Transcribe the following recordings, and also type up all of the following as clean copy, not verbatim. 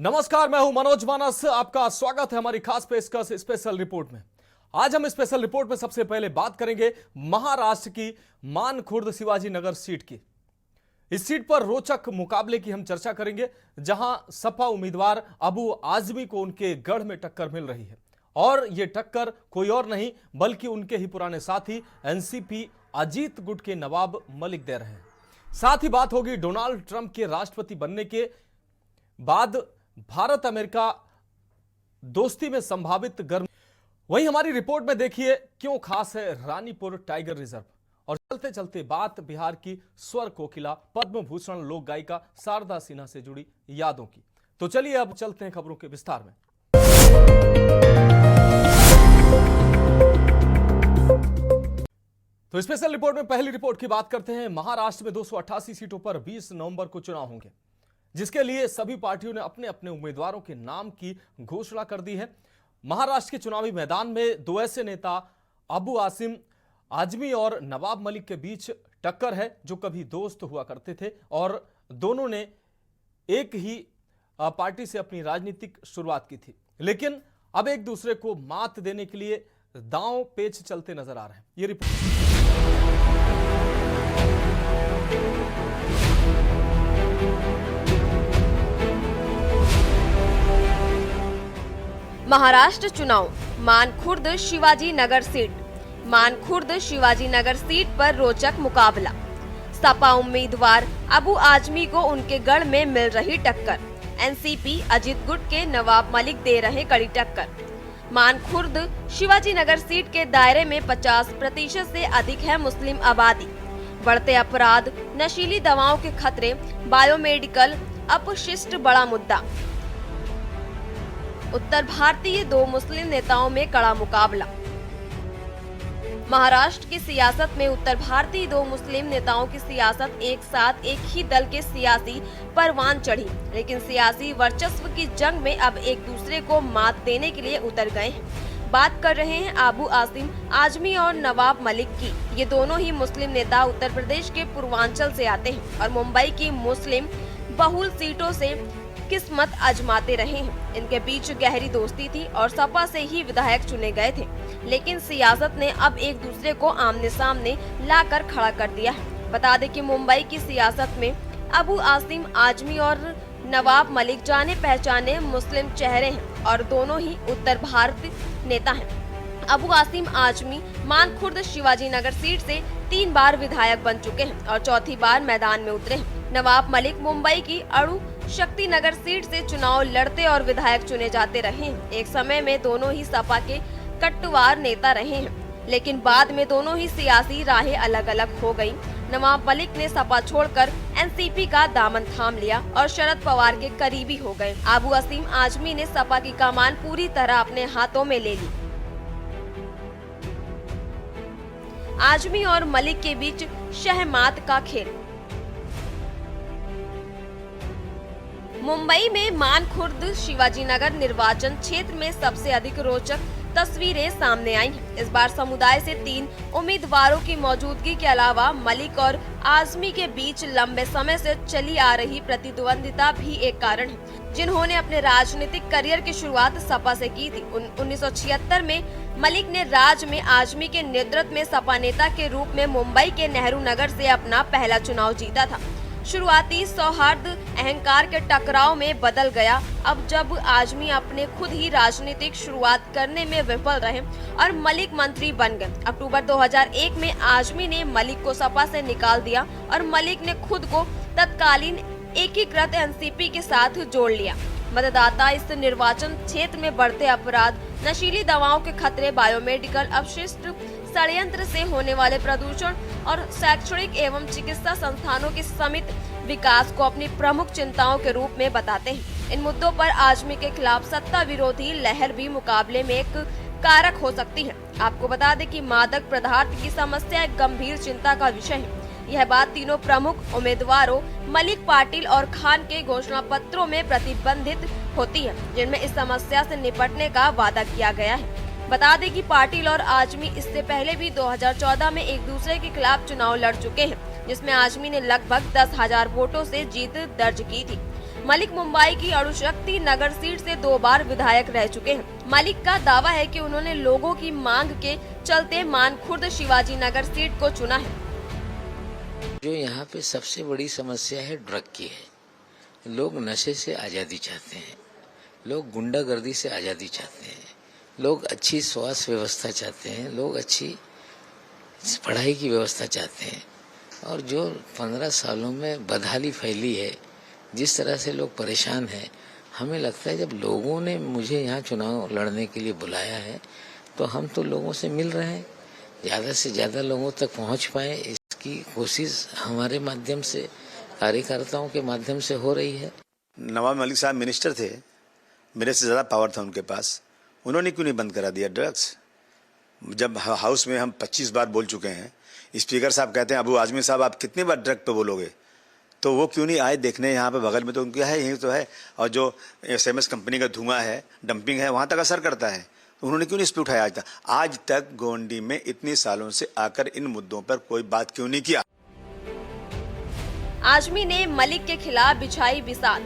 नमस्कार, मैं हूं मनोज मानस। आपका स्वागत है हमारी खास पेशकश स्पेशल रिपोर्ट में। आज हम स्पेशल रिपोर्ट में सबसे पहले बात करेंगे महाराष्ट्र की मानखुर्द शिवाजी नगर सीट की। इस सीट पर रोचक मुकाबले की हम चर्चा करेंगे, जहां सपा उम्मीदवार अबू आजमी को उनके गढ़ में टक्कर मिल रही है और यह टक्कर कोई और नहीं बल्कि उनके ही पुराने साथी एनसीपी अजीत गुट के नवाब मलिक दे रहे हैं। साथ ही बात होगी डोनाल्ड ट्रंप के राष्ट्रपति बनने के बाद भारत अमेरिका दोस्ती में संभावित गर्म। वहीं हमारी रिपोर्ट में देखिए क्यों खास है रानीपुर टाइगर रिजर्व। और चलते चलते बात बिहार की स्वर कोकिला पद्म भूषण लोक गायिका शारदा सिन्हा से जुड़ी यादों की। तो चलिए अब चलते हैं खबरों के विस्तार में। तो स्पेशल रिपोर्ट में पहली रिपोर्ट की बात करते हैं। महाराष्ट्र में 288 सीटों पर 20 नवंबर को चुनाव होंगे, जिसके लिए सभी पार्टियों ने अपने अपने उम्मीदवारों के नाम की घोषणा कर दी है। महाराष्ट्र के चुनावी मैदान में दो ऐसे नेता अबू आसिम आजमी और नवाब मलिक के बीच टक्कर है, जो कभी दोस्त हुआ करते थे और दोनों ने एक ही पार्टी से अपनी राजनीतिक शुरुआत की थी, लेकिन अब एक दूसरे को मात देने के लिए दांव पेच चलते नजर आ रहे हैं। ये रिपोर्ट महाराष्ट्र चुनाव मानखुर्द शिवाजी नगर सीट। मानखुर्द शिवाजी नगर सीट पर रोचक मुकाबला। सपा उम्मीदवार अबू आजमी को उनके गढ़ में मिल रही टक्कर। एनसीपी अजीत गुट के नवाब मलिक दे रहे कड़ी टक्कर। मानखुर्द शिवाजी नगर सीट के दायरे में 50% से अधिक है मुस्लिम आबादी। बढ़ते अपराध, नशीली दवाओं के खतरे, बायोमेडिकल अपशिष्ट बड़ा मुद्दा। उत्तर भारतीय दो मुस्लिम नेताओं में कड़ा मुकाबला। महाराष्ट्र की सियासत में उत्तर भारतीय दो मुस्लिम नेताओं की सियासत एक साथ एक ही दल के सियासी परवान चढ़ी, लेकिन सियासी वर्चस्व की जंग में अब एक दूसरे को मात देने के लिए उतर गए हैं। बात कर रहे हैं अबू आसिम आजमी और नवाब मलिक की। ये दोनों ही मुस्लिम नेता उत्तर प्रदेश के पूर्वांचल से आते हैं और मुंबई की मुस्लिम बहुल सीटों से किस्मत आजमाते रहे हैं। इनके बीच गहरी दोस्ती थी और सपा से ही विधायक चुने गए थे, लेकिन सियासत ने अब एक दूसरे को आमने सामने लाकर खड़ा कर दिया है। बता दें कि मुंबई की सियासत में अबू आसिम आजमी और नवाब मलिक जाने पहचाने मुस्लिम चेहरे हैं और दोनों ही उत्तर भारत नेता हैं। अबू आसिम आजमी मानखुर्द शिवाजी नगर सीट से 3 बार विधायक बन चुके हैं और चौथी बार मैदान में उतरे हैं। नवाब मलिक मुंबई की अणु शक्ति नगर सीट से चुनाव लड़ते और विधायक चुने जाते रहे हैं। एक समय में दोनों ही सपा के कट्टुवार नेता रहे हैं, लेकिन बाद में दोनों ही सियासी राहें अलग अलग हो गयी। नवाब मलिक ने सपा छोड़कर एनसीपी का दामन थाम लिया और शरद पवार के करीबी हो गए। अबू आसिम आजमी ने सपा की कमान पूरी तरह अपने हाथों में ले ली। आजमी और मलिक के बीच शहमात का खेल। मुंबई में मानखुर्द शिवाजी नगर निर्वाचन क्षेत्र में सबसे अधिक रोचक तस्वीरें सामने आई हैं। इस बार समुदाय से 3 उम्मीदवारों की मौजूदगी के अलावा मलिक और आजमी के बीच लंबे समय से चली आ रही प्रतिद्वंदिता भी एक कारण है। जिन्होंने अपने राजनीतिक करियर की शुरुआत सपा से की थी। 1976 में मलिक ने राज्य में आजमी के नेतृत्व में सपा नेता के रूप में मुंबई के नेहरू नगर से अपना पहला चुनाव जीता था। शुरुआती सौहार्द अहंकार के टकराव में बदल गया अब जब आजमी अपने खुद ही राजनीतिक शुरुआत करने में विफल रहे और मलिक मंत्री बन गए। अक्टूबर 2001 में आजमी ने मलिक को सपा से निकाल दिया और मलिक ने खुद को तत्कालीन एकीकृत एनसीपी के साथ जोड़ लिया। मतदाता इस निर्वाचन क्षेत्र में बढ़ते अपराध, नशीली दवाओं के खतरे, बायोमेडिकल अपशिष्ट, षड्यंत्र से होने वाले प्रदूषण और शैक्षणिक एवं चिकित्सा संस्थानों के समित विकास को अपनी प्रमुख चिंताओं के रूप में बताते हैं। इन मुद्दों पर आजमी के खिलाफ सत्ता विरोधी लहर भी मुकाबले में एक कारक हो सकती है। आपको बता दें कि मादक पदार्थ की समस्या एक गंभीर चिंता का विषय है। यह बात तीनों प्रमुख उम्मीदवारों मलिक, पाटिल और खान के घोषणा पत्रों में प्रतिबंधित होती है, जिनमें इस समस्या से निपटने का वादा किया गया है। बता दें कि पाटिल और आजमी इससे पहले भी 2014 में एक दूसरे के खिलाफ चुनाव लड़ चुके हैं, जिसमें आजमी ने लगभग 10,000 वोटों से जीत दर्ज की थी। मलिक मुंबई की अणुशक्ति नगर सीट से 2 बार विधायक रह चुके हैं। मलिक का दावा है कि उन्होंने लोगों की मांग के चलते मानखुर्द शिवाजी नगर सीट को चुना है। जो यहाँ पे सबसे बड़ी समस्या है ड्रग की है। लोग नशे से आज़ादी चाहते हैं, लोग गुंडागर्दी से आज़ादी चाहते हैं, लोग अच्छी स्वास्थ्य व्यवस्था चाहते हैं, लोग अच्छी पढ़ाई की व्यवस्था चाहते हैं। और जो 15 सालों में बदहाली फैली है, जिस तरह से लोग परेशान हैं, हमें लगता है जब लोगों ने मुझे यहाँ चुनाव लड़ने के लिए बुलाया है तो हम तो लोगों से मिल रहे हैं, ज़्यादा से ज़्यादा लोगों तक पहुँच पाए इसकी कोशिश हमारे माध्यम से, कार्यकर्ताओं के माध्यम से हो रही है। नवाब मलिक साहब मिनिस्टर थे, मेरे से ज़्यादा पावर था उनके पास, उन्होंने क्यों नहीं बंद करा दिया ड्रग्स? जब हाउस में हम 25 बार बोल चुके हैं, स्पीकर साहब कहते हैं अबू आजमी साहब आप कितनी बार ड्रग पे बोलोगे, तो वो क्यों नहीं आए देखने? यहाँ पे बगल में तो उनका है, यही तो है। और जो SMS कंपनी का धुआं है, डंपिंग है, वहाँ तक असर करता है, तो उन्होंने क्यों नहीं इस पे उठाया आज तक? आज तक गोंडी में इतने सालों से आकर इन मुद्दों पर कोई बात क्यों नहीं किया? आजमी ने मलिक के खिलाफ बिछाई बिसात।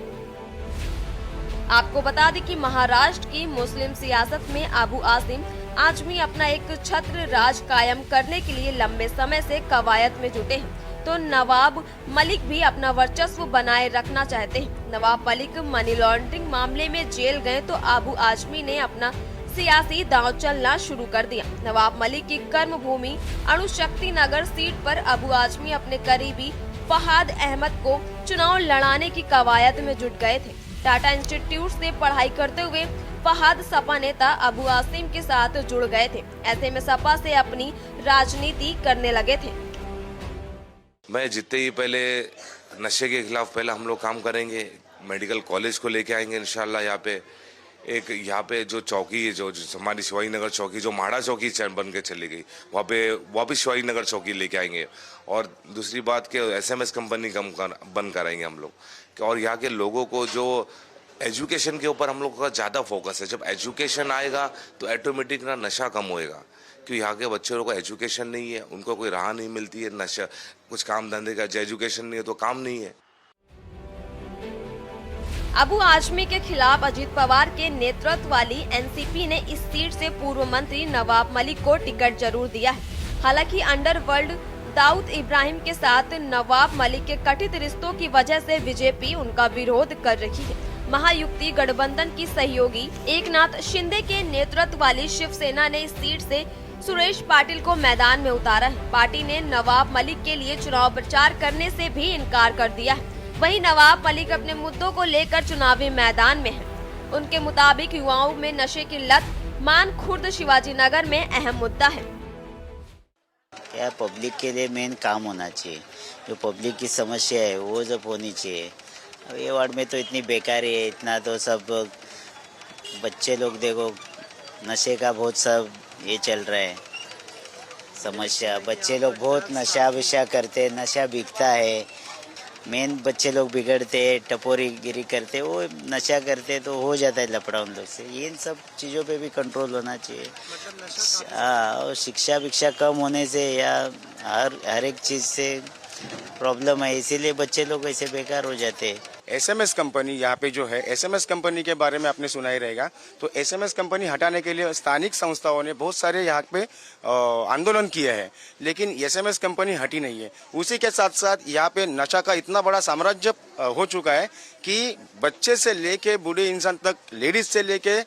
आपको बता दें कि महाराष्ट्र की मुस्लिम सियासत में अबू आसिम आजमी अपना एक छत्र राज कायम करने के लिए लंबे समय से कवायद में जुटे हैं, तो नवाब मलिक भी अपना वर्चस्व बनाए रखना चाहते हैं। नवाब मलिक मनी लॉन्ड्रिंग मामले में जेल गए तो अबू आजमी ने अपना सियासी दांव चलना शुरू कर दिया। नवाब मलिक की कर्मभूमि अणुशक्ति नगर सीट पर अबू आजमी अपने करीबी फहाद अहमद को चुनाव लड़ाने की कवायद में जुट गए थे। टाटा इंस्टीट्यूट से पढ़ाई करते हुए फहाद सपा नेता अबू आसिम के साथ जुड़ गए थे। ऐसे में सपा से अपनी राजनीति करने लगे थे। मैं जीतते ही पहले नशे के खिलाफ पहले हम लोग काम करेंगे, मेडिकल कॉलेज को लेके आएंगे इंशाल्लाह। यहाँ पे जो चौकी है, जो हमारी शिवाजी नगर चौकी जो माड़ा चौकी बन के चली गई, वहाँ पे वापस शिवाजी नगर चौकी लेके आएंगे। और दूसरी बात के SMS कंपनी बंद कराएंगे हम लोग। और यहाँ के लोगों को जो एजुकेशन के ऊपर हम लोग का ज़्यादा फोकस है। जब एजुकेशन आएगा तो ऑटोमेटिक ना नशा कम होएगा, क्योंकि यहाँ के बच्चों को एजुकेशन नहीं है, उनको कोई राह नहीं मिलती है नशा कुछ काम धंधे का। एजुकेशन नहीं है तो काम नहीं है। अबू आजमी के खिलाफ अजीत पवार के नेतृत्व वाली NCP ने इस सीट से पूर्व मंत्री नवाब मलिक को टिकट जरूर दिया है। हालांकि अंडरवर्ल्ड दाऊद इब्राहिम के साथ नवाब मलिक के कथित रिश्तों की वजह से बीजेपी उनका विरोध कर रही है। महायुति गठबंधन की सहयोगी एकनाथ शिंदे के नेतृत्व वाली शिवसेना ने इस सीट से सुरेश पाटिल को मैदान में उतारा है। पार्टी ने नवाब मलिक के लिए चुनाव प्रचार करने से भी इनकार कर दिया है। वहीं नवाब मलिक अपने मुद्दों को लेकर चुनावी मैदान में हैं। उनके मुताबिक युवाओं में नशे की लत मानखुर्द शिवाजी नगर में अहम मुद्दा है। क्या पब्लिक के लिए मेन काम होना चाहिए, जो पब्लिक की समस्या है वो जब होनी चाहिए। अब ये वार्ड में तो इतनी बेकारी है, इतना तो सब बच्चे लोग देखो नशे का बहुत सब ये चल रहा है समस्या। बच्चे लोग बहुत नशा विशा करते, नशा बिकता है। मेन बच्चे लोग बिगड़ते, टपोरी गिरी करते, वो नशा करते तो हो जाता है लफड़ा उन लोग से। इन सब चीज़ों पे भी कंट्रोल होना चाहिए। हाँ, और शिक्षा विक्षा कम होने से या हर एक चीज़ से प्रॉब्लम है, इसीलिए बच्चे लोग ऐसे बेकार हो जाते हैं। SMS कंपनी यहाँ पे जो है, SMS कंपनी के बारे में आपने सुना ही रहेगा। तो SMS कंपनी हटाने के लिए स्थानिक संस्थाओं ने बहुत सारे यहाँ पे आंदोलन किए हैं, लेकिन SMS कंपनी हटी नहीं है। उसी के साथ साथ यहाँ पे नशा का इतना बड़ा साम्राज्य हो चुका है कि बच्चे से लेके बूढ़े इंसान तक, लेडीज से लेके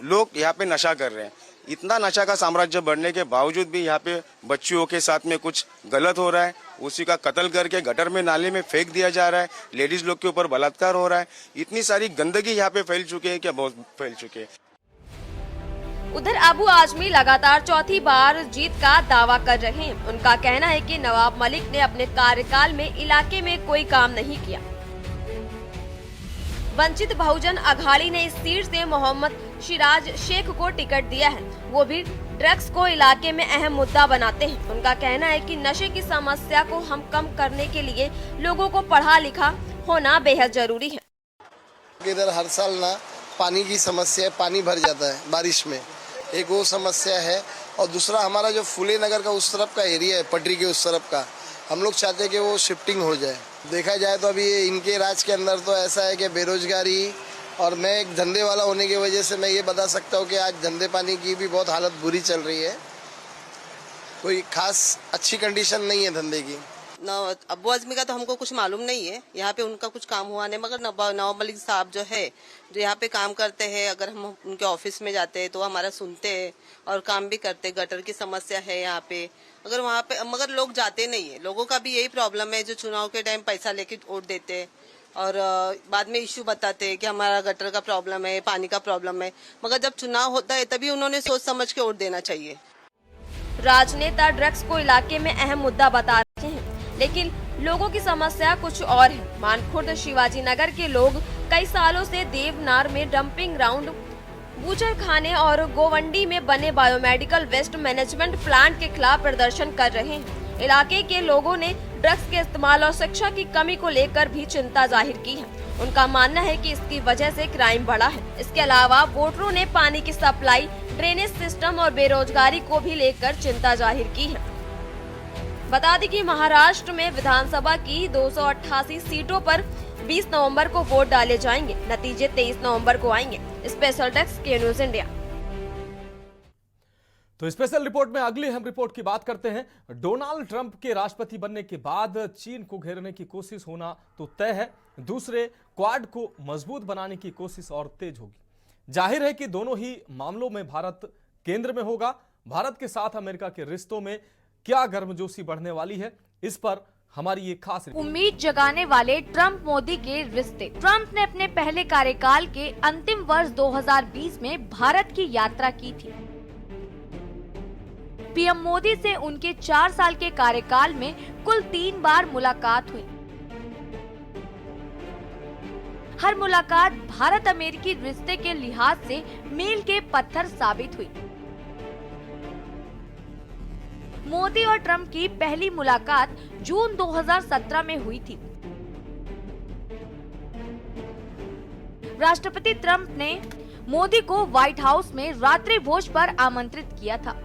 लोग यहाँ पे नशा कर रहे हैं। इतना नशा का साम्राज्य बढ़ने के बावजूद भी यहाँ पे बच्चियों के साथ में कुछ गलत हो रहा है, उसी का कत्ल करके गटर में नाले में फेंक दिया जा रहा है, लेडीज लोग के ऊपर बलात्कार हो रहा है। इतनी सारी गंदगी यहाँ पे फैल चुकी है, क्या बहुत फैल चुके हैं। उधर अबू आजमी लगातार चौथी बार जीत का दावा कर रहे हैं। उनका कहना है कि नवाब मलिक ने अपने कार्यकाल में इलाके में कोई काम नहीं किया। वंचित बहुजन अघाड़ी ने इस सीट से मोहम्मद सिराज शेख को टिकट दिया है। वो भी ड्रग्स को इलाके में अहम मुद्दा बनाते हैं। उनका कहना है कि नशे की समस्या को हम कम करने के लिए लोगों को पढ़ा लिखा होना बेहद जरूरी है। इधर हर साल ना पानी की समस्या, पानी भर जाता है बारिश में, एक वो समस्या है। और दूसरा हमारा जो फुले नगर का उस तरफ का एरिया है, पटरी के उस तरफ का, हम लोग चाहते हैं कि वो शिफ्टिंग हो जाए। देखा जाए तो अभी इनके राज के अंदर तो ऐसा है कि बेरोजगारी, और मैं एक धंधे वाला होने की वजह से मैं ये बता सकता हूँ कि आज धंधे पानी की भी बहुत हालत बुरी चल रही है। कोई खास अच्छी कंडीशन नहीं है धंधे की। अब्बू आजमी का तो हमको कुछ मालूम नहीं है, यहाँ पे उनका कुछ काम हुआ नहीं, मगर नवाब मलिक साहब जो है जो यहाँ पे काम करते हैं, अगर हम उनके ऑफिस में जाते हैं तो हमारा सुनते हैं और काम भी करते। गटर की समस्या है यहाँ पे, अगर वहाँ पे, मगर लोग जाते नहीं है। लोगों का भी यही प्रॉब्लम है, जो चुनाव के टाइम पैसा लेके वोट देते हैं और बाद में इश्यू बताते हैं कि हमारा गटर का प्रॉब्लम है, पानी का प्रॉब्लम है, मगर जब चुनाव होता है तभी उन्होंने सोच समझ के वोट देना चाहिए। राजनेता ड्रग्स को इलाके में अहम मुद्दा बता रहे हैं, लेकिन लोगों की समस्या कुछ और है। मानखुर्द शिवाजी नगर के लोग कई सालों से देवनार में डंपिंग ग्राउंड, बूचर खाने और गोवंडी में बने बायोमेडिकल वेस्ट मैनेजमेंट प्लांट के खिलाफ प्रदर्शन कर रहे हैं। इलाके के लोगों ने ड्रग्स के इस्तेमाल और शिक्षा की कमी को लेकर भी चिंता जाहिर की है। उनका मानना है कि इसकी वजह से क्राइम बढ़ा है। इसके अलावा वोटरों ने पानी की सप्लाई, ड्रेनेज सिस्टम और बेरोजगारी को भी लेकर चिंता जाहिर की है। बता दें कि महाराष्ट्र में विधानसभा की 288 सीटों पर 20 नवंबर को वोट डाले जाएंगे। नतीजे 23 नवंबर को आएंगे। स्पेशल डेस्क के न्यूज इंडिया। तो स्पेशल रिपोर्ट में अगली अहम रिपोर्ट की बात करते हैं। डोनाल्ड ट्रंप के राष्ट्रपति बनने के बाद चीन को घेरने की कोशिश होना तो तय है, दूसरे क्वाड को मजबूत बनाने की कोशिश और तेज होगी। जाहिर है कि दोनों ही मामलों में भारत केंद्र में होगा। भारत के साथ अमेरिका के रिश्तों में क्या गर्मजोशी बढ़ने वाली है, इस पर हमारी ये खास उम्मीद जगाने वाले ट्रंप मोदी के रिश्ते। ट्रंप ने अपने पहले कार्यकाल के अंतिम वर्ष 2020 में भारत की यात्रा की थी। पीएम मोदी से उनके 4 साल के कार्यकाल में कुल 3 बार मुलाकात हुई। हर मुलाकात भारत अमेरिकी रिश्ते के लिहाज से मील के पत्थर साबित हुई। मोदी और ट्रंप की पहली मुलाकात जून 2017 में हुई थी। राष्ट्रपति ट्रंप ने मोदी को व्हाइट हाउस में रात्रि भोज पर आमंत्रित किया था।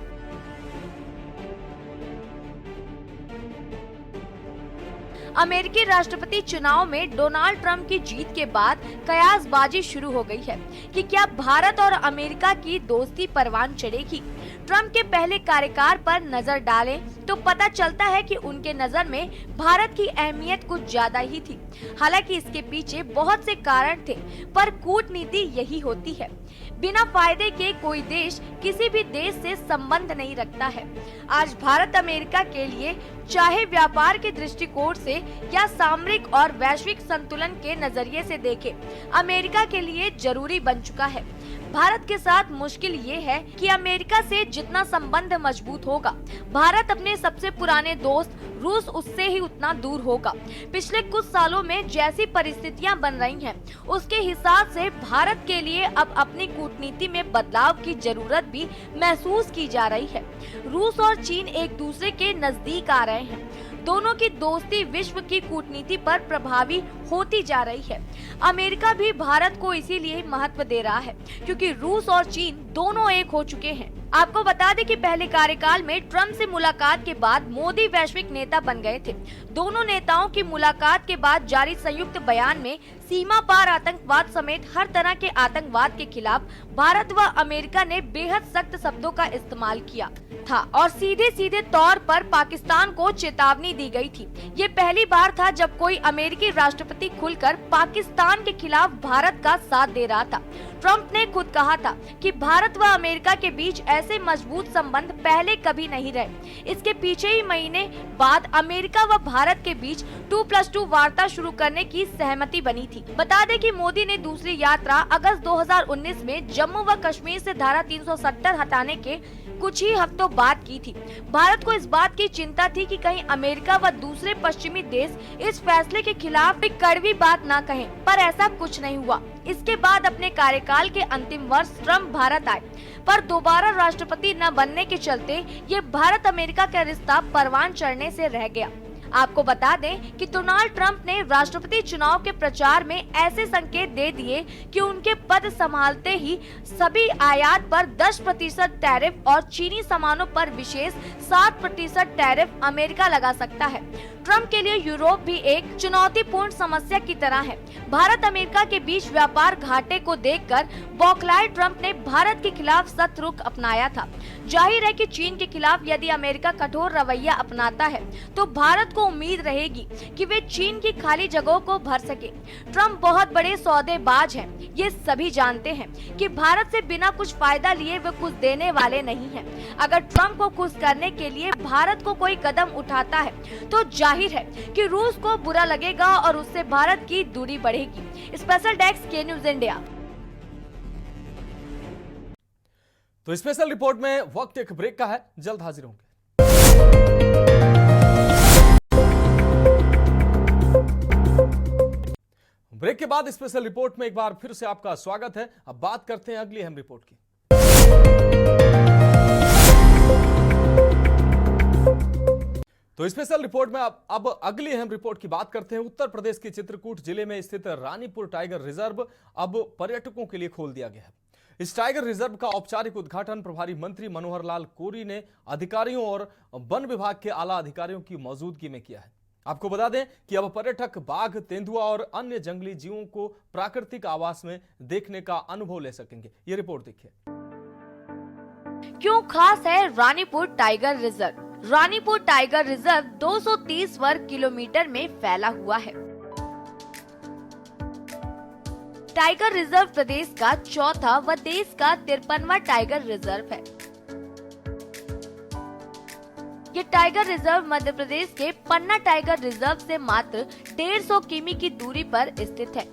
अमेरिकी राष्ट्रपति चुनाव में डोनाल्ड ट्रंप की जीत के बाद कयासबाजी शुरू हो गई है कि क्या भारत और अमेरिका की दोस्ती परवान चढ़ेगी। ट्रंप के पहले कार्यकाल पर नजर डालें तो पता चलता है कि उनके नजर में भारत की अहमियत कुछ ज्यादा ही थी। हालांकि इसके पीछे बहुत से कारण थे, पर कूटनीति यही होती है। बिना फायदे के कोई देश किसी भी देश से संबंध नहीं रखता है। आज भारत अमेरिका के लिए चाहे व्यापार के दृष्टिकोण से या सामरिक और वैश्विक संतुलन के नजरिए से देखें, अमेरिका के लिए जरूरी बन चुका है। भारत के साथ मुश्किल ये है कि अमेरिका से जितना संबंध मजबूत होगा, भारत अपने सबसे पुराने दोस्त रूस उससे ही उतना दूर होगा। पिछले कुछ सालों में जैसी परिस्थितियां बन रही हैं, उसके हिसाब से भारत के लिए अब अपनी कूटनीति में बदलाव की जरूरत भी महसूस की जा रही है। रूस और चीन एक दूसरे के नजदीक आ रहे हैं। दोनों की दोस्ती विश्व की कूटनीति पर प्रभावी होती जा रही है। अमेरिका भी भारत को इसीलिए महत्व दे रहा है क्योंकि रूस और चीन दोनों एक हो चुके हैं। आपको बता दें कि पहले कार्यकाल में ट्रंप से मुलाकात के बाद मोदी वैश्विक नेता बन गए थे। दोनों नेताओं की मुलाकात के बाद जारी संयुक्त बयान में सीमा पार आतंकवाद समेत हर तरह के आतंकवाद के खिलाफ भारत व अमेरिका ने बेहद सख्त शब्दों का इस्तेमाल किया था और सीधे सीधे तौर पर पाकिस्तान को चेतावनी दी गई थी। ये पहली बार था जब कोई अमेरिकी राष्ट्रपति खुलकर पाकिस्तान के खिलाफ भारत का साथ दे रहा था। ट्रंप ने खुद कहा था कि भारत व अमेरिका के बीच ऐसे मजबूत संबंध पहले कभी नहीं रहे। इसके पीछे ही महीने बाद अमेरिका व भारत के बीच 2+2 वार्ता शुरू करने की सहमति बनी थी। बता दें कि मोदी ने दूसरी यात्रा अगस्त 2019 में जम्मू व कश्मीर से धारा 370 हटाने के कुछ ही हफ्तों बाद की थी। भारत को इस बात की चिंता थी कि कहीं अमेरिका व दूसरे पश्चिमी देश इस फैसले के खिलाफ भी कड़वी बात ना कहें, पर ऐसा कुछ नहीं हुआ। इसके बाद अपने कार्यकाल के अंतिम वर्ष ट्रंप भारत आए, पर दोबारा राष्ट्रपति न बनने के चलते ये भारत अमेरिका का रिश्ता परवान चढ़ने से रह गया। आपको बता दें कि डोनाल्ड ट्रंप ने राष्ट्रपति चुनाव के प्रचार में ऐसे संकेत दे दिए कि उनके पद संभालते ही सभी आयात पर 10% टैरिफ और चीनी सामानों पर विशेष 7% टैरिफ अमेरिका लगा सकता है। ट्रंप के लिए यूरोप भी एक चुनौतीपूर्ण समस्या की तरह है। भारत अमेरिका के बीच व्यापार घाटे को देखकर बौखलाए ट्रंप ने भारत के खिलाफ सख्त रुख अपनाया था। जाहिर है कि चीन के खिलाफ यदि अमेरिका कठोर रवैया अपनाता है तो भारत को उम्मीद रहेगी कि वे चीन की खाली जगहों को भर सके। ट्रंप बहुत बड़े सौदेबाज हैं। ये सभी जानते हैं कि भारत से बिना कुछ फायदा लिए वे कुछ देने वाले नहीं हैं। अगर ट्रंप को खुश करने के लिए भारत को कोई कदम उठाता है तो जाहिर है कि रूस को बुरा लगेगा और उससे भारत की दूरी बढ़ेगी। स्पेशल डेस्क के न्यूज इंडिया। तो स्पेशल रिपोर्ट में वक्त एक ब्रेक का है, जल्द हाजिर होंगे। ब्रेक के बाद स्पेशल रिपोर्ट में एक बार फिर से आपका स्वागत है। अब बात करते हैं अगली अहम रिपोर्ट की। तो स्पेशल रिपोर्ट में अब अगली अहम रिपोर्ट की बात करते हैं। उत्तर प्रदेश के चित्रकूट जिले में स्थित रानीपुर टाइगर रिजर्व अब पर्यटकों के लिए खोल दिया गया है। इस टाइगर रिजर्व का औपचारिक उद्घाटन प्रभारी मंत्री मनोहर लाल कोरी ने अधिकारियों और वन विभाग के आला अधिकारियों की मौजूदगी में किया है। आपको बता दें कि अब पर्यटक बाघ, तेंदुआ और अन्य जंगली जीवों को प्राकृतिक आवास में देखने का अनुभव ले सकेंगे। ये रिपोर्ट देखिए। क्यों खास है Ranipur tiger reserve? Ranipur tiger reserve 230 वर्ग किलोमीटर में फैला हुआ है। टाइगर रिजर्व प्रदेश का चौथा व देश का 53वां टाइगर रिजर्व है। ये टाइगर रिजर्व मध्य प्रदेश के पन्ना टाइगर रिजर्व से मात्र 150 किमी की दूरी पर स्थित है।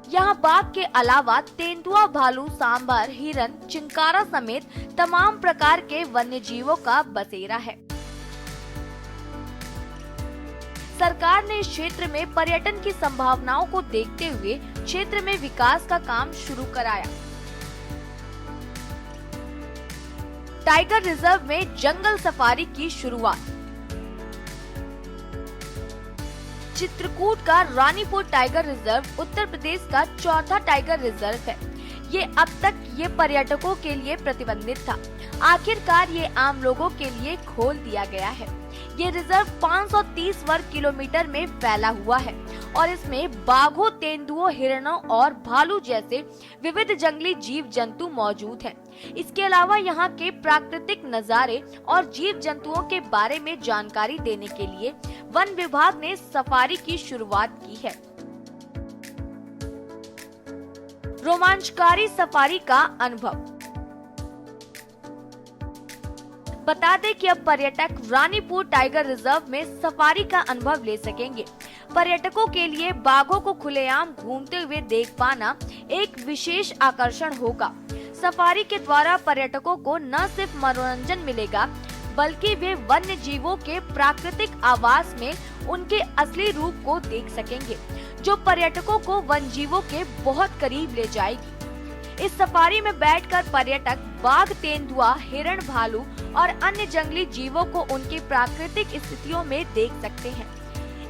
यहाँ बाघ के अलावा तेंदुआ, भालू, सांभर, हिरन, चिंकारा समेत तमाम प्रकार के वन्य जीवों का बसेरा है। सरकार ने इस क्षेत्र में पर्यटन की संभावनाओं को देखते हुए क्षेत्र में विकास का काम शुरू कराया। टाइगर रिजर्व में जंगल सफारी की शुरुआत। चित्रकूट का रानीपुर टाइगर रिजर्व उत्तर प्रदेश का चौथा टाइगर रिजर्व है। ये अब तक ये पर्यटकों के लिए प्रतिबंधित था। आखिरकार ये आम लोगों के लिए खोल दिया गया है। ये रिजर्व 530 वर्ग किलोमीटर में फैला हुआ है और इसमें बाघों, तेंदुओं, हिरणों और भालू जैसे विविध जंगली जीव जंतु मौजूद हैं। इसके अलावा यहाँ के प्राकृतिक नजारे और जीव जंतुओं के बारे में जानकारी देने के लिए वन विभाग ने सफारी की शुरुआत की है। रोमांचकारी सफारी का अनुभव। बता दें कि अब पर्यटक रानीपुर टाइगर रिजर्व में सफारी का अनुभव ले सकेंगे। पर्यटकों के लिए बाघों को खुलेआम घूमते हुए देख पाना एक विशेष आकर्षण होगा। सफारी के द्वारा पर्यटकों को न सिर्फ मनोरंजन मिलेगा बल्कि वे वन्य जीवों के प्राकृतिक आवास में उनके असली रूप को देख सकेंगे, जो पर्यटकों को वन जीवों के बहुत करीब ले जाएगी। इस सफारी में बैठकर पर्यटक बाघ, तेंदुआ, हिरण, भालू और अन्य जंगली जीवों को उनकी प्राकृतिक स्थितियों में देख सकते हैं।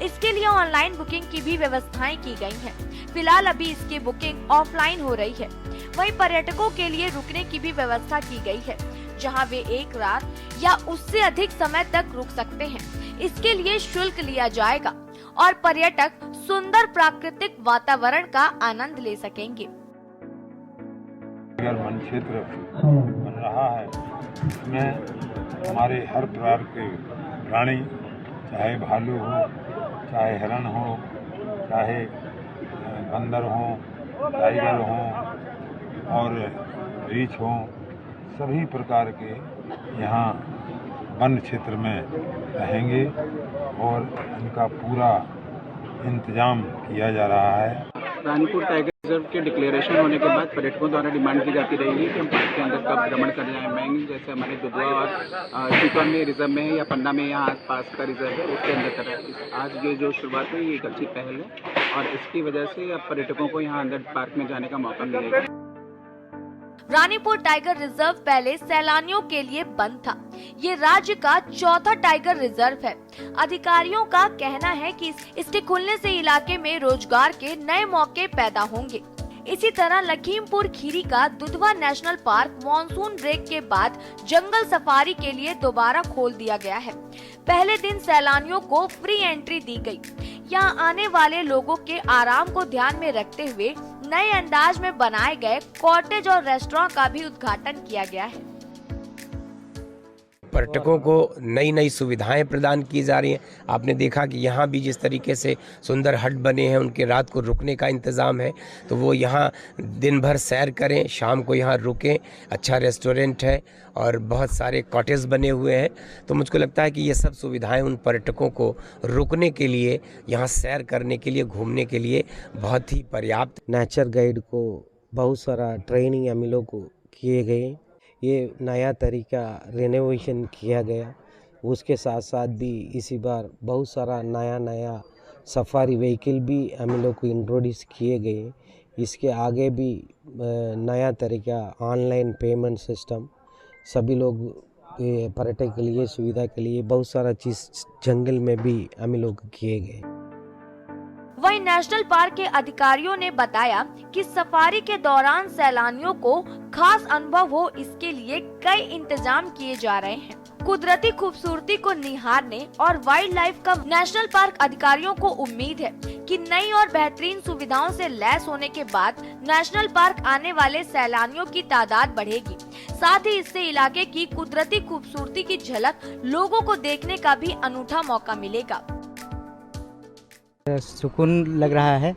इसके लिए ऑनलाइन बुकिंग की भी व्यवस्थाएं की गई हैं। फिलहाल अभी इसकी बुकिंग ऑफलाइन हो रही है। वहीं पर्यटकों के लिए रुकने की भी व्यवस्था की गई है, जहां वे एक रात या उससे अधिक समय तक रुक सकते हैं। इसके लिए शुल्क लिया जाएगा और पर्यटक सुंदर प्राकृतिक वातावरण का आनंद ले सकेंगे। वन क्षेत्र बन रहा है, इसमें हमारे हर प्रकार के प्राणी, चाहे भालू हो, चाहे हिरण हो, चाहे बंदर हो, टाइगर हो और रीछ हो, सभी प्रकार के यहाँ वन क्षेत्र में रहेंगे और इनका पूरा इंतजाम किया जा रहा है। रानीपुर टाइगर रिजर्व के डिक्लेरेशन होने के बाद पर्यटकों द्वारा डिमांड की जाती रही है कि हम पार्क के अंदर कब भ्रमण कर जाएंगे, जैसे हमारे दुधवा और चितौड़ में रिजर्व में है या पन्ना में यहाँ आस पास का रिजर्व है, उसके अंदर कर रहा है। आज ये जो शुरुआत हुई ये एक अच्छी पहल है और इसकी वजह से अब पर्यटकों को यहाँ अंदर पार्क में जाने का मौका मिलेगा। रानीपुर टाइगर रिजर्व पहले सैलानियों के लिए बंद था। ये राज्य का चौथा टाइगर रिजर्व है। अधिकारियों का कहना है कि इसके खुलने से इलाके में रोजगार के नए मौके पैदा होंगे। इसी तरह लखीमपुर खीरी का Dudhwa national park monsoon break के बाद जंगल सफारी के लिए दोबारा खोल दिया गया है। पहले दिन सैलानियों को फ्री एंट्री दी गई। यहाँ आने वाले लोगों के आराम को ध्यान में रखते हुए नए अंदाज में बनाए गए कॉटेज और रेस्टोरेंट का भी उद्घाटन किया गया है। पर्यटकों को नई नई सुविधाएं प्रदान की जा रही हैं। आपने देखा कि यहाँ भी जिस तरीके से सुंदर हट बने हैं, उनके रात को रुकने का इंतज़ाम है, तो वो यहाँ दिन भर सैर करें, शाम को यहाँ रुकें। अच्छा रेस्टोरेंट है और बहुत सारे कॉटेज बने हुए हैं। तो मुझको लगता है कि ये सब सुविधाएं उन पर्यटकों को रुकने के लिए, यहाँ सैर करने के लिए, घूमने के लिए बहुत ही पर्याप्त। नेचर गाइड को बहुत सारा ट्रेनिंग हम लोग को किए गए। ये नया तरीका रेनोवेशन किया गया। उसके साथ साथ भी इसी बार बहुत सारा नया सफारी व्हीकल भी हम लोग को इंट्रोड्यूस किए गए। इसके आगे भी नया तरीका ऑनलाइन पेमेंट सिस्टम, सभी लोग पर्यटक के लिए, सुविधा के लिए बहुत सारा चीज़ जंगल में भी हम लोग किए गए। वहीं नेशनल पार्क के अधिकारियों ने बताया कि सफारी के दौरान सैलानियों को खास अनुभव हो, इसके लिए कई इंतजाम किए जा रहे हैं। कुदरती खूबसूरती को निहारने और वाइल्ड लाइफ का नेशनल पार्क अधिकारियों को उम्मीद है कि नई और बेहतरीन सुविधाओं से लैस होने के बाद नेशनल पार्क आने वाले सैलानियों की तादाद बढ़ेगी। साथ ही इससे इलाके की कुदरती खूबसूरती की झलक लोगों को देखने का भी अनूठा मौका मिलेगा। सुकून लग रहा है।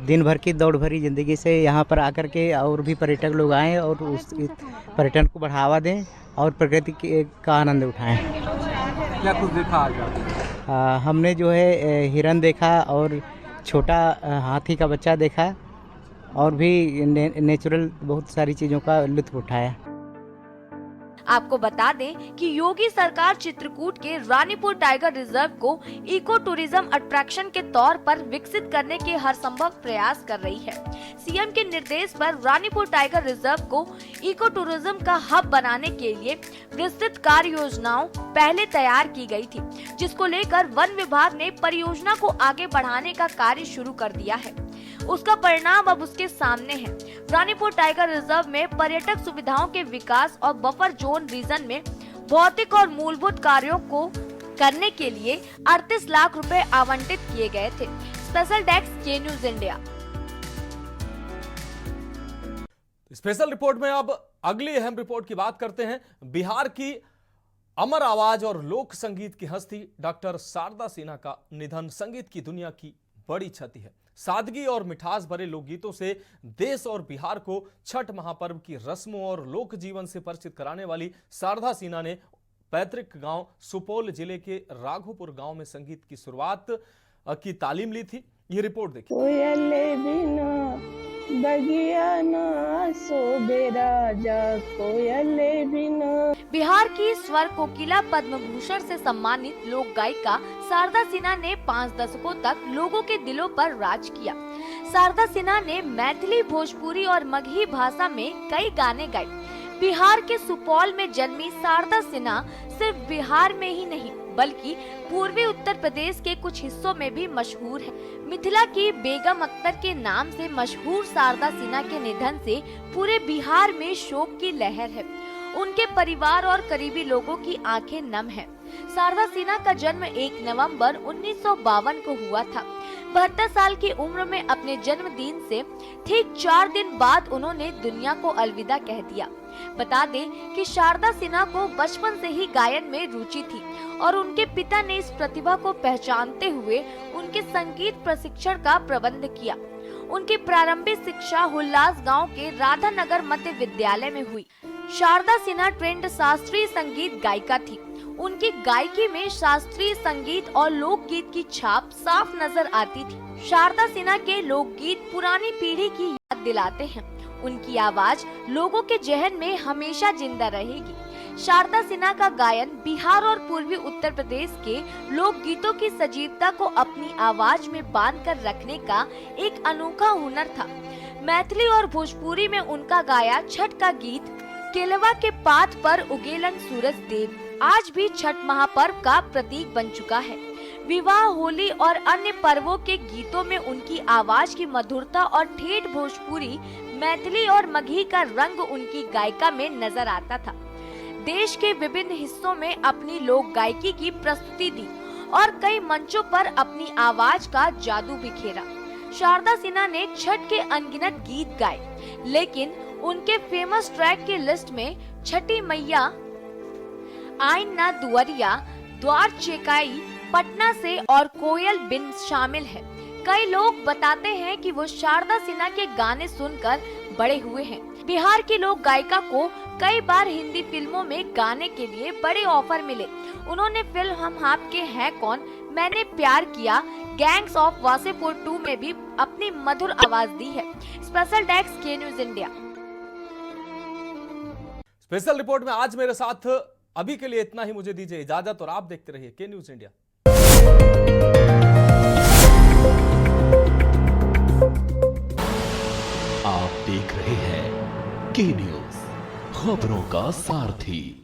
दिन भर की दौड़ भरी जिंदगी से यहाँ पर आकर के और भी पर्यटक लोग आएं और उस पर्यटन को बढ़ावा दें और प्रकृति का आनंद उठाएं। क्या कुछ देखा आज? हमने जो है हिरन देखा और छोटा हाथी का बच्चा देखा और भी नेचुरल बहुत सारी चीज़ों का लुत्फ उठाया। आपको बता दें कि योगी सरकार चित्रकूट के रानीपुर टाइगर रिजर्व को इको टूरिज्म अट्रैक्शन के तौर पर विकसित करने के हर संभव प्रयास कर रही है। सीएम के निर्देश पर रानीपुर टाइगर रिजर्व को इको टूरिज्म का हब बनाने के लिए विस्तृत कार्य योजनाओं पहले तैयार की गई थी, जिसको लेकर वन विभाग ने परियोजना को आगे बढ़ाने का कार्य शुरू कर दिया है। उसका परिणाम अब उसके सामने है। रानीपुर टाइगर रिजर्व में पर्यटक सुविधाओं के विकास और बफर जोन रीजन में भौतिक और मूलभूत कार्यों को करने के लिए 38 लाख रुपए आवंटित किए गए थे। स्पेशल डेस्क के न्यूज इंडिया। स्पेशल रिपोर्ट में अब अगली अहम रिपोर्ट की बात करते हैं। बिहार की अमर आवाज और लोक संगीत की हस्ती डॉक्टर शारदा सिन्हा का निधन संगीत की दुनिया की बड़ी क्षति है। सादगी और मिठास भरे लोकगीतों से देश और बिहार को छठ महापर्व की रस्मों और लोक जीवन से परिचित कराने वाली शारदा सिन्हा ने पैतृक गांव सुपौल जिले के राघोपुर गांव में संगीत की शुरुआत की तालीम ली थी। ये रिपोर्ट देखिए। बिहार की स्वर कोकिला पद्म भूषण से सम्मानित लोक गायिका शारदा सिन्हा ने 5 दशकों तक लोगों के दिलों पर राज किया। शारदा सिन्हा ने मैथिली, भोजपुरी और मगही भाषा में कई गाने गाए। बिहार के सुपौल में जन्मी शारदा सिन्हा सिर्फ बिहार में ही नहीं बल्कि पूर्वी उत्तर प्रदेश के कुछ हिस्सों में भी मशहूर है। मिथिला की बेगम अख्तर के नाम से मशहूर शारदा सिन्हा के निधन से पूरे बिहार में शोक की लहर है। उनके परिवार और करीबी लोगों की आंखें नम हैं। शारदा सिन्हा का जन्म 1 नवंबर 1952 को हुआ था। 72 साल की उम्र में अपने जन्मदिन से ठीक 4 दिन बाद उन्होंने दुनिया को अलविदा कह दिया। बता दें कि शारदा सिन्हा को बचपन से ही गायन में रुचि थी और उनके पिता ने इस प्रतिभा को पहचानते हुए उनके संगीत प्रशिक्षण का प्रबंध किया। उनकी प्रारंभिक शिक्षा हुल्लास गांव के राधानगर मध्य विद्यालय में हुई। शारदा सिन्हा ट्रेंड शास्त्रीय संगीत गायिका थी। उनकी गायकी में शास्त्रीय संगीत और लोकगीत की छाप साफ नजर आती थी। शारदा सिन्हा के लोकगीत पुरानी पीढ़ी की याद दिलाते हैं। उनकी आवाज लोगों के जहन में हमेशा जिंदा रहेगी। शारदा सिन्हा का गायन बिहार और पूर्वी उत्तर प्रदेश के लोकगीतों की सजीवता को अपनी आवाज में बांध कर रखने का एक अनोखा हुनर था। मैथिली और भोजपुरी में उनका गाया छठ का गीत केलवा के पात पर उगेलन सूरज देव आज भी छठ महापर्व का प्रतीक बन चुका है। विवाह, होली और अन्य पर्वों के गीतों में उनकी आवाज की मधुरता और ठेठ भोजपुरी, मैथिली और मगही का रंग उनकी गायिका में नजर आता था। देश के विभिन्न हिस्सों में अपनी लोक गायकी की प्रस्तुति दी और कई मंचों पर अपनी आवाज का जादू बिखेरा। शारदा सिन्हा ने छठ के अनगिनत गीत गाए, लेकिन उनके फेमस ट्रैक की लिस्ट में छठी मैया, आइन ना दुआरिया, द्वार चेकाई, पटना से और कोयल बिन शामिल है। कई लोग बताते हैं कि वो शारदा सिन्हा के गाने सुनकर बड़े हुए हैं। बिहार की लोक गायिका को कई बार हिंदी फिल्मों में गाने के लिए बड़े ऑफर मिले। उन्होंने फिल्म हम आपके हैं कौन, मैंने प्यार किया, गैंग्स ऑफ वासेपुर 2 में भी अपनी मधुर आवाज दी है। स्पेशल डेस्क के न्यूज इंडिया। स्पेशल रिपोर्ट में आज मेरे साथ अभी के लिए इतना ही। मुझे दीजिए इजाजत और आप देखते रहिए के न्यूज इंडिया। आप देख रहे हैं के न्यूज, खबरों का सारथी।